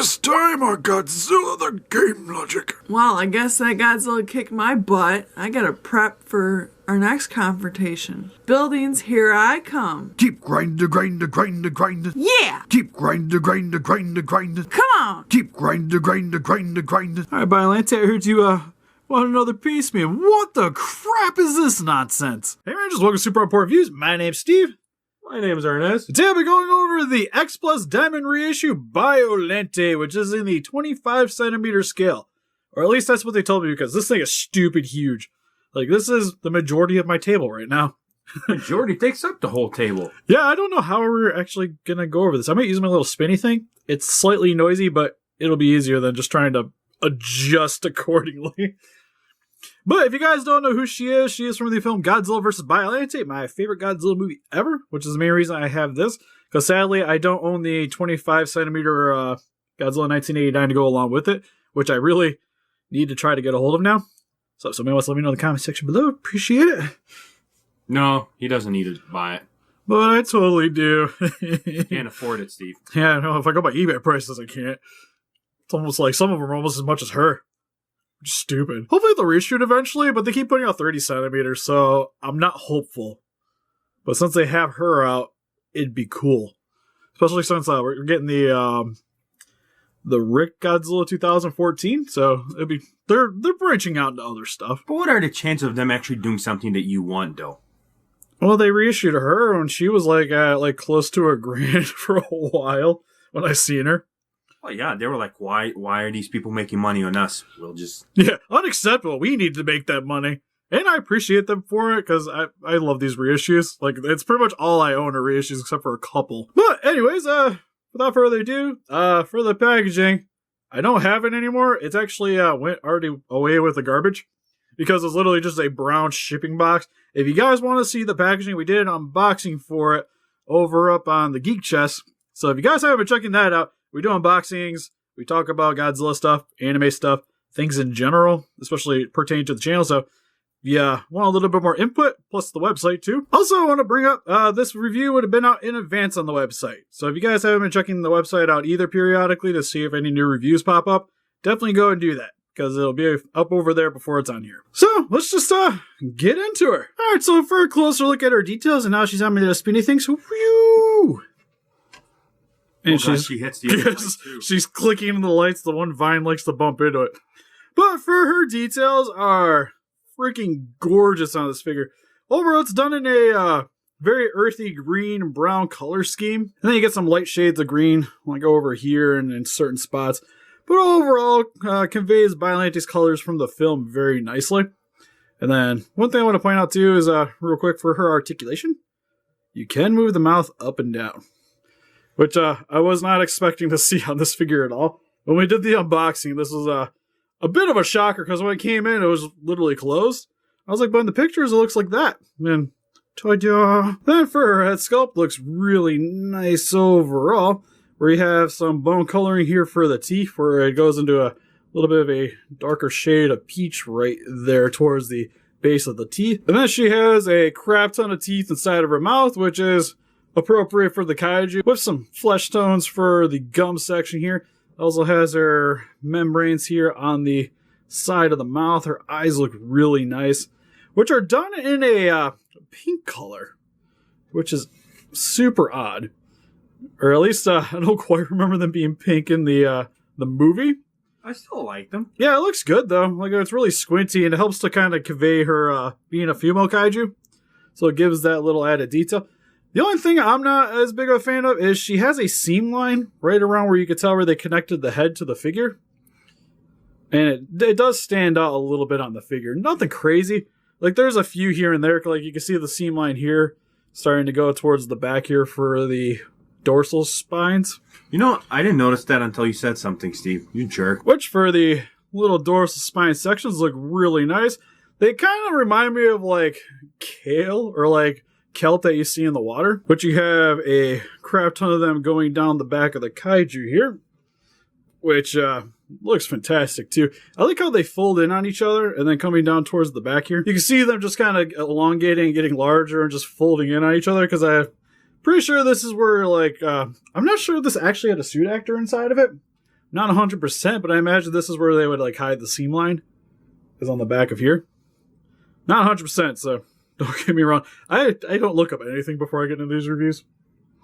This time on Godzilla the Game Logic. Well, I guess that Godzilla kicked my butt. I gotta prep for our next confrontation. Buildings, here I come. Keep grinding, grinding, grinding, grinding. Yeah! Keep grinding, grinding, grinding, grinding. Come on! Keep grinding, grinding, grinding, grinding. Alright, Biollante, I heard you, want another piece, man. What the crap is this nonsense? Hey, man, just welcome to Super Report Reviews. My name's Steve. My name's Arnes. Today I'll be going over the X-Plus Diamond Reissue Biollante, which is in the 25 centimeter scale. Or at least that's what they told me, because this thing is stupid huge. Like, this is the majority of my table right now. Majority takes up the whole table. Yeah, I don't know how we're actually gonna go over this. I might use my little spinny thing. It's slightly noisy, but it'll be easier than just trying to adjust accordingly. But if you guys don't know who she is from the film Godzilla vs. Biollante, my favorite Godzilla movie ever, which is the main reason I have this. Because sadly, I don't own the 25 centimeter Godzilla 1989 to go along with it, which I really need to try to get a hold of now. So if somebody wants to let me know in the comment section below, appreciate it. No, he doesn't need to buy it. But I totally do. Can't afford it, Steve. Yeah, no, if I go by eBay prices, I can't. It's almost like some of them are almost as much as her. Stupid. Hopefully they'll reshoot eventually, but they keep putting out 30 centimeters, so I'm not hopeful. But since they have her out, it'd be cool. Especially since we're getting the Rick Godzilla 2014, so it'd be they're branching out into other stuff. But what are the chances of them actually doing something that you want, though? Well, they reissued her when she was like close to $1,000 for a while when I seen her. Well, yeah, they were like, why are these people making money on us? We'll just... Yeah, unacceptable. We need to make that money. And I appreciate them for it, because I love these reissues. Like, it's pretty much all I own are reissues, except for a couple. But anyways, without further ado, for the packaging, I don't have it anymore. It's actually went already away with the garbage, because it's literally just a brown shipping box. If you guys want to see the packaging, we did an unboxing for it over up on the Geek Chest. So if you guys haven't been checking that out, we do unboxings, we talk about Godzilla stuff, anime stuff, things in general, especially pertaining to the channel. So, yeah, want a little bit more input, plus the website too. Also, I want to bring up, this review would have been out in advance on the website. So if you guys haven't been checking the website out either periodically to see if any new reviews pop up, definitely go and do that, because it'll be up over there before it's on here. So, let's just, get into her. Alright, so for a closer look at her details, and now she's on me to spinny thing, so whew! And she hits the other lights too. She's clicking in the lights. The one Vine likes to bump into it. But for her details are freaking gorgeous on this figure. Overall, it's done in a very earthy green and brown color scheme. And then you get some light shades of green, like over here and in certain spots. But overall, conveys Biollante's colors from the film very nicely. And then one thing I want to point out too is, real quick, for her articulation, you can move the mouth up and down. Which I was not expecting to see on this figure at all. When we did the unboxing, this was a bit of a shocker, because when it came in, it was literally closed. I was like, but in the pictures, it looks like that. And ta-da! Then for her head sculpt, looks really nice overall. Where you have some bone coloring here for the teeth, where it goes into a little bit of a darker shade of peach right there towards the base of the teeth. And then she has a crap ton of teeth inside of her mouth, which is appropriate for the kaiju, with some flesh tones for the gum section here. Also has her membranes here on the side of the mouth. Her eyes look really nice, which are done in a pink color, which is super odd. Or at least I don't quite remember them being pink in the movie. I still like them. Yeah, it looks good though. Like, it's really squinty, and it helps to kind of convey her being a female kaiju. So it gives that little added detail. The only thing I'm not as big of a fan of is she has a seam line right around where you can tell where they connected the head to the figure. And it does stand out a little bit on the figure. Nothing crazy. Like, there's a few here and there. Like, you can see the seam line here starting to go towards the back here for the dorsal spines. You know, I didn't notice that until you said something, Steve. You jerk. Which, for the little dorsal spine sections, look really nice. They kind of remind me of, like, kale or, like, kelp that you see in the water, but you have a crap ton of them going down the back of the kaiju here, which looks fantastic too. I like how they fold in on each other and then coming down towards the back here. You can see them just kind of elongating and getting larger and just folding in on each other, because I'm pretty sure this is where, like, I'm not sure if this actually had a suit actor inside of it, Not 100%, but I imagine this is where they would like hide the seam line. Is on the back of here. Not 100%, so don't get me wrong. I don't look up anything before I get into these reviews.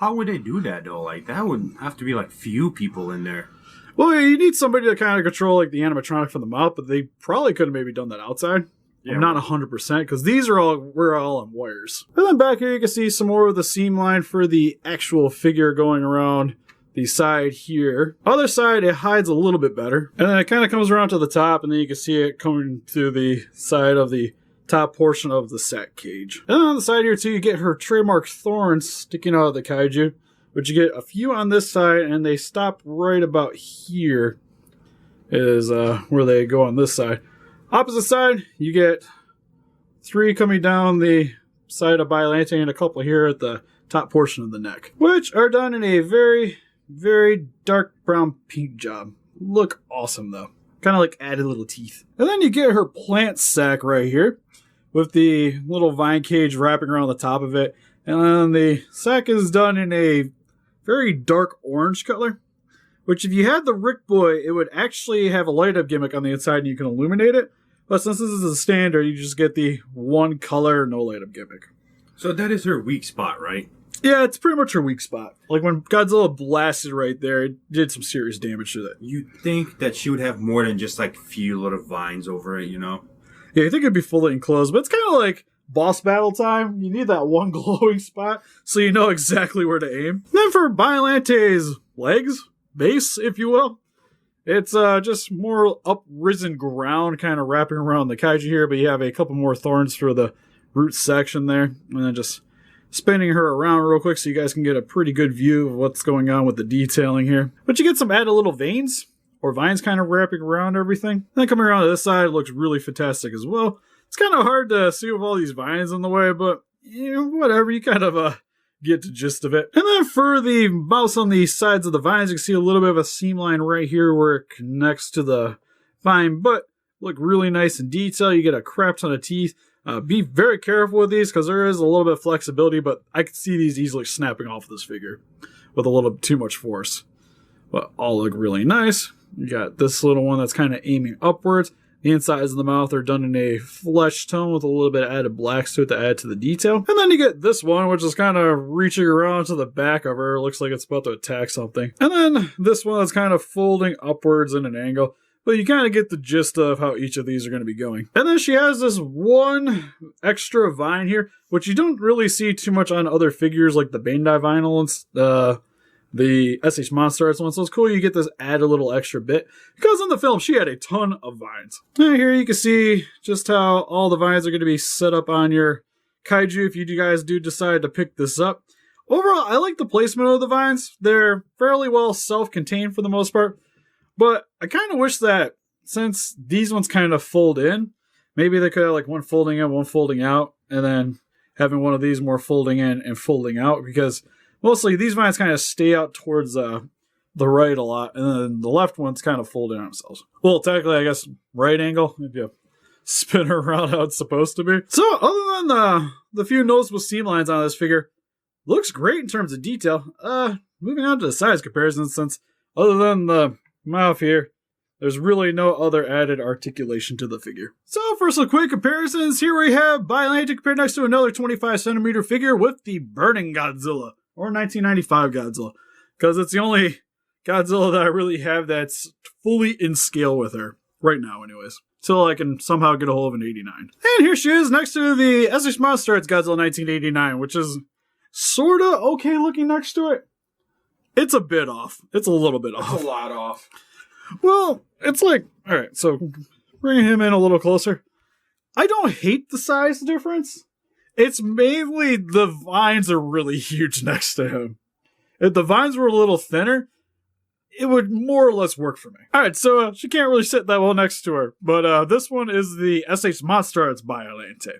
How would they do that though? Like that would have to be like few people in there. Well, you need somebody to kind of control like the animatronic from the mouth, but they probably could have maybe done that outside. Yeah, I'm not 100% because we're all on wires. And then back here you can see some more of the seam line for the actual figure going around the side here. Other side it hides a little bit better, and then it kind of comes around to the top, and then you can see it coming to the side of the top portion of the sack cage. And then on the side here too, you get her trademark thorns sticking out of the kaiju, but you get a few on this side, and they stop right about here is where they go on this side. Opposite side, you get 3 coming down the side of Biollante and a couple here at the top portion of the neck, which are done in a very, very dark brown paint job. Look awesome though. Kind of like added little teeth. And then you get her plant sack right here with the little vine cage wrapping around the top of it. And then the sack is done in a very dark orange color, which if you had the Rick Boy, it would actually have a light up gimmick on the inside and you can illuminate it. But since this is a standard, you just get the one color, no light up gimmick. So that is her weak spot, right? Yeah, it's pretty much her weak spot. Like when Godzilla blasted right there, it did some serious damage to that. You'd think that she would have more than just like few little vines over it, you know? Yeah, I think it'd be fully enclosed, but it's kind of like boss battle time. You need that one glowing spot so you know exactly where to aim. Then for Biollante's legs, base, if you will, it's just more uprisen ground kind of wrapping around the kaiju here, but you have a couple more thorns for the root section there, and then just spinning her around real quick so you guys can get a pretty good view of what's going on with the detailing here. But you get some added little veins or vines kind of wrapping around everything. Then coming around to this side, it looks really fantastic as well. It's kind of hard to see with all these vines in the way, but you know, whatever, you kind of get the gist of it. And then for the mouse on the sides of the vines, you can see a little bit of a seam line right here where it connects to the vine, but look really nice in detail. You get a crap ton of teeth. Be very careful with these because there is a little bit of flexibility, but I could see these easily snapping off this figure with a little too much force. But all look really nice. You got this little one that's kind of aiming upwards. The insides of the mouth are done in a flesh tone with a little bit of added blacks to it to add to the detail. And then you get this one, which is kind of reaching around to the back of her. It looks like it's about to attack something. And then this one that's kind of folding upwards in an angle. But you kind of get the gist of how each of these are going to be going. And then she has this one extra vine here, which you don't really see too much on other figures like the Bandai vinyl and the SH Monster Arts one. So it's cool you get this added little extra bit. Because in the film, she had a ton of vines. And here you can see just how all the vines are going to be set up on your kaiju if you guys do decide to pick this up. Overall, I like the placement of the vines. They're fairly well self-contained for the most part. But I kind of wish that since these ones kind of fold in, maybe they could have like one folding in, one folding out, and then having one of these more folding in and folding out, because mostly these vines kind of stay out towards the right a lot, and then the left ones kind of fold in on themselves. Well, technically, I guess right angle, if you spin her around how it's supposed to be. So other than the few noticeable seam lines on this figure, looks great in terms of detail. Moving on to the size comparison, since other than the mouth here, there's really no other added articulation to the figure. So for some quick comparisons, here we have Biollante compared next to another 25 centimeter figure with the Burning Godzilla, or 1995 Godzilla, because it's the only Godzilla that I really have that's fully in scale with her, right now anyways, till I can somehow get a hold of an 89. And here she is next to the SH Monster Arts Godzilla 1989, which is sorta okay looking next to it. It's a bit off. It's a little bit off. It's a lot off. Well, it's like, alright, so bringing him in a little closer. I don't hate the size difference. It's mainly the vines are really huge next to him. If the vines were a little thinner, it would more or less work for me. Alright, so she can't really sit that well next to her. But this one is the SH Monster Arts Biollante,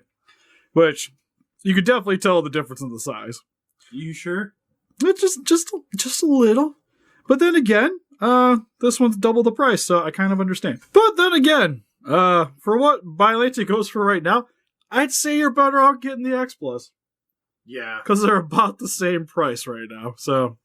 which you could definitely tell the difference in the size. You sure? It's just a little. But then again, this one's double the price, so I kind of understand. But then again, for what Biollante goes for right now, I'd say you're better off getting the X-Plus. Yeah. Because they're about the same price right now. So,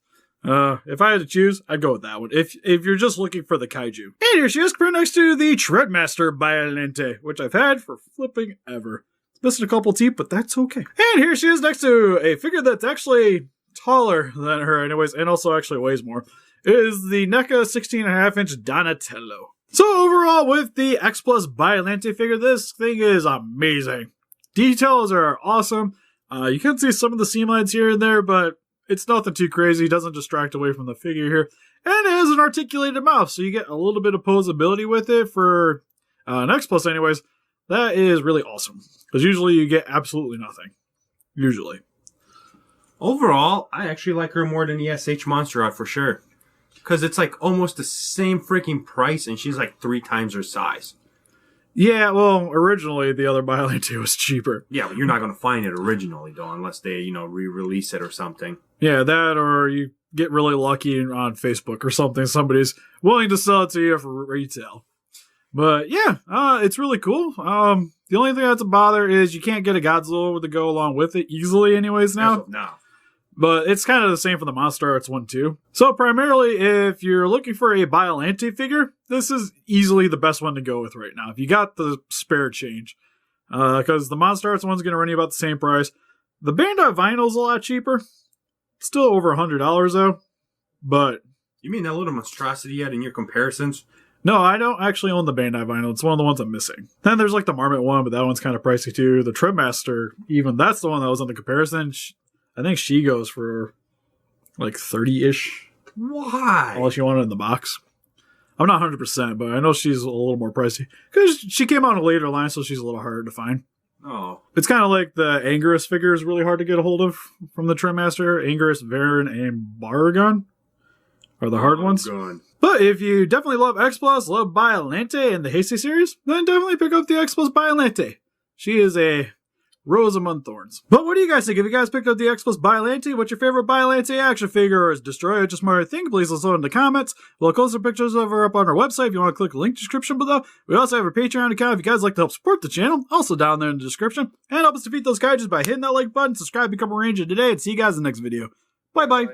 If I had to choose, I'd go with that one. If you're just looking for the kaiju. And here she is, compared next to the Treadmaster Biollante, which I've had for flipping ever. It's missing a couple teeth, but that's okay. And here she is next to a figure that's actually taller than her anyways, and also actually weighs more. It is the NECA 16.5-inch Donatello. So overall, with the X-Plus Biollante figure, this thing is amazing. Details are awesome. You can see some of the seam lines here and there, but it's nothing too crazy. It doesn't distract away from the figure here. And it has an articulated mouth, so you get a little bit of posability with it for an X-Plus anyways. That is really awesome. Because usually you get absolutely nothing. Usually. Overall, I actually like her more than the SH Monster Out for sure. Because it's like almost the same freaking price and she's like 3 times her size. Yeah, well, originally the other Biollante was cheaper. Yeah, but you're not going to find it originally though, unless they, re-release it or something. Yeah, that or you get really lucky on Facebook or something. Somebody's willing to sell it to you for retail. But yeah, it's really cool. The only thing that's a bother is you can't get a Godzilla to go along with it easily anyways now. No. But it's kind of the same for the Monster Arts one too. So primarily, if you're looking for a Biollante figure, this is easily the best one to go with right now. If you got the spare change. Because the Monster Arts one's going to run you about the same price. The Bandai Vinyl's a lot cheaper. Still over $100 though. But... You mean that little monstrosity you had in your comparisons? No, I don't actually own the Bandai Vinyl. It's one of the ones I'm missing. Then there's like the Marmot one, but that one's kind of pricey too. The Treadmaster, even that's the one that was on the comparison. I think she goes for like 30-ish. Why? Unless you want it in the box. I'm not 100%, but I know she's a little more pricey. Because she came out in a later line, so she's a little harder to find. Oh. It's kind of like the Anguirus figure is really hard to get a hold of from the Treadmaster. Anguirus, Varan, and Baragon are the hard ones. God. But if you definitely love X-Plus, love Biollante and the Heisei series, then definitely pick up the X-Plus Biollante. She is a rose among thorns. But what do you guys think? If you guys picked up the X-Plus Biollante, what's your favorite Biollante action figure, or is Destroyer just more a thing? Please let us know in the comments. We'll post some pictures of her up on our website if you want to click the link description below. We also have a Patreon account if you guys like to help support the channel, also down there in the description. And help us defeat those kaijus by hitting that like button, subscribe, become a ranger today, and see you guys in the next video. Bye-bye.